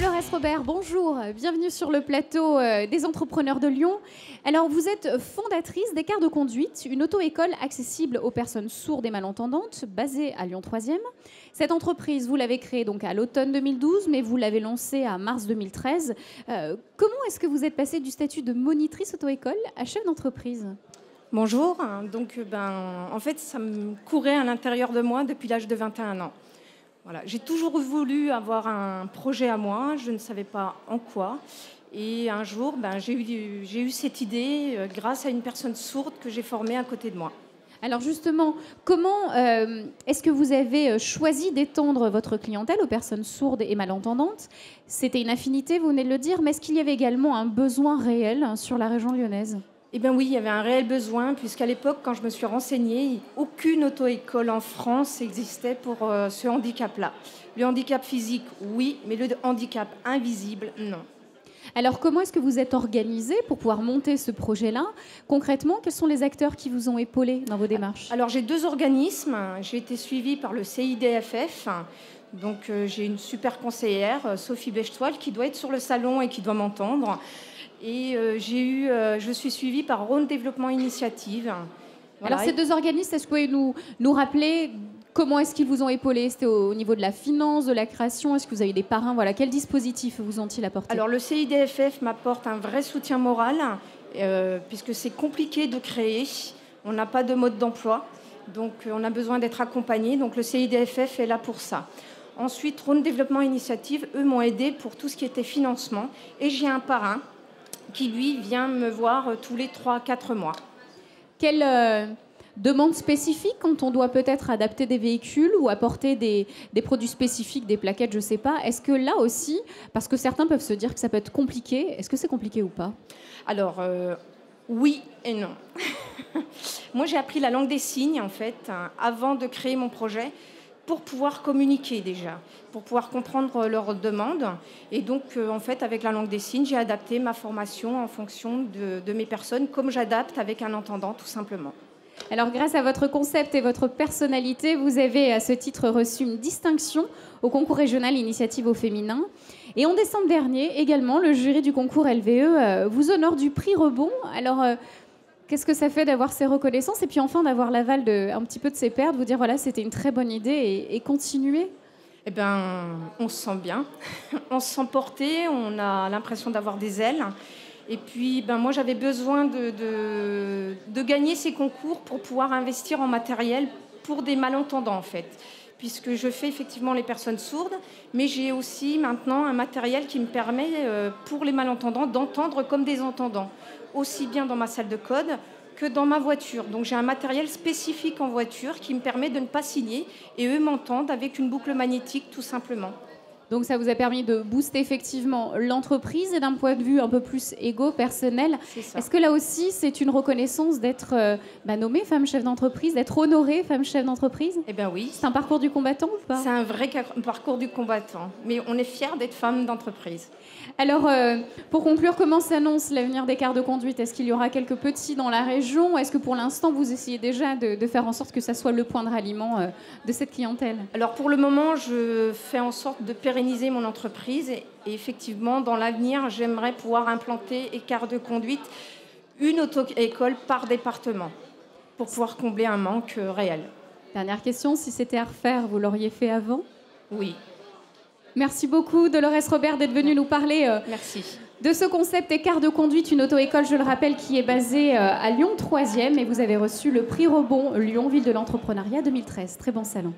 Dolores Robert, bonjour, bienvenue sur le plateau des entrepreneurs de Lyon. Alors vous êtes fondatrice d'Écart de conduite, une auto-école accessible aux personnes sourdes et malentendantes, basée à Lyon 3e. Cette entreprise, vous l'avez créée donc à l'automne 2012, mais vous l'avez lancée à mars 2013. Comment est-ce que vous êtes passée du statut de monitrice auto-école à chef d'entreprise ? Bonjour, donc en fait ça me courait à l'intérieur de moi depuis l'âge de 21 ans. Voilà, j'ai toujours voulu avoir un projet à moi, je ne savais pas en quoi. Et un jour, j'ai eu cette idée grâce à une personne sourde que j'ai formée à côté de moi. Alors justement, comment est-ce que vous avez choisi d'étendre votre clientèle aux personnes sourdes et malentendantes ? C'était une affinité, vous venez de le dire, mais est-ce qu'il y avait également un besoin réel sur la région lyonnaise ? Eh bien oui, il y avait un réel besoin, puisqu'à l'époque, quand je me suis renseignée, aucune auto-école en France existait pour ce handicap-là. Le handicap physique, oui, mais le handicap invisible, non. Alors, comment est-ce que vous êtes organisé pour pouvoir monter ce projet-là ? Concrètement, quels sont les acteurs qui vous ont épaulé dans vos démarches ? Alors, j'ai 2 organismes. J'ai été suivie par le CIDFF. Donc, j'ai une super conseillère, Sophie Bechtoile, qui doit être sur le salon et qui doit m'entendre. Et je suis suivie par Rhône Développement Initiative. Voilà. Alors, ces 2 organismes, est-ce que vous pouvez nous rappeler comment est-ce qu'ils vous ont épaulé ? C'était au niveau de la finance, de la création ? Est-ce que vous avez des parrains ? Voilà, quels dispositifs vous ont-ils apporté ? Alors, le CIDFF m'apporte un vrai soutien moral, puisque c'est compliqué de créer. On n'a pas de mode d'emploi, donc on a besoin d'être accompagné. Donc, le CIDFF est là pour ça. Ensuite, Rhône Développement Initiative, eux m'ont aidé pour tout ce qui était financement. Et j'ai un parrain qui, lui, vient me voir tous les 3-4 mois. Quelle demande spécifique quand on doit peut-être adapter des véhicules ou apporter des produits spécifiques, des plaquettes, je ne sais pas. Est-ce que là aussi, parce que certains peuvent se dire que ça peut être compliqué, est-ce que c'est compliqué ou pas ? Alors, oui et non. Moi, j'ai appris la langue des signes, en fait, avant de créer mon projet, pour pouvoir communiquer déjà, pour pouvoir comprendre leurs demandes. Et donc, en fait, avec la langue des signes, j'ai adapté ma formation en fonction de mes personnes, comme j'adapte avec un entendant, tout simplement. Alors, grâce à votre concept et votre personnalité, vous avez à ce titre reçu une distinction au concours régional Initiative au féminin. Et en décembre dernier, également, le jury du concours LVE vous honore du prix Rebond. Alors, qu'est-ce que ça fait d'avoir ces reconnaissances et puis enfin d'avoir l'aval un petit peu de ses pairs, de vous dire voilà, c'était une très bonne idée et continuer ? Eh bien, on se sent bien, on se sent porté, on a l'impression d'avoir des ailes. Et puis, moi, j'avais besoin de gagner ces concours pour pouvoir investir en matériel pour des malentendants, en fait. Puisque je fais effectivement les personnes sourdes, mais j'ai aussi maintenant un matériel qui me permet, pour les malentendants, d'entendre comme des entendants, aussi bien dans ma salle de code que dans ma voiture. Donc j'ai un matériel spécifique en voiture qui me permet de ne pas signer, et eux m'entendent avec une boucle magnétique, tout simplement. Donc ça vous a permis de booster effectivement l'entreprise et d'un point de vue un peu plus personnel. Est-ce que là aussi c'est une reconnaissance d'être nommée femme chef d'entreprise, d'être honorée femme chef d'entreprise ? Eh bien oui. C'est un parcours du combattant ou pas ? C'est un vrai parcours du combattant, mais on est fiers d'être femme d'entreprise. Alors, pour conclure, comment s'annonce l'avenir d'Écart de conduite ? Est-ce qu'il y aura quelques petits dans la région ? Est-ce que pour l'instant, vous essayez déjà de faire en sorte que ça soit le point de ralliement de cette clientèle ? Alors, pour le moment, je fais en sorte de pérenniser mon entreprise. Et effectivement, dans l'avenir, j'aimerais pouvoir implanter Écart de conduite, une auto-école par département, pour pouvoir combler un manque réel. Dernière question, si c'était à refaire, vous l'auriez fait avant ? Oui. Merci beaucoup, Dolores Robert, d'être venue nous parler Merci. De ce concept Écart de conduite, une auto-école, je le rappelle, qui est basée à Lyon 3e. Et vous avez reçu le prix Rebond Lyon, ville de l'entrepreneuriat 2013. Très bon salon.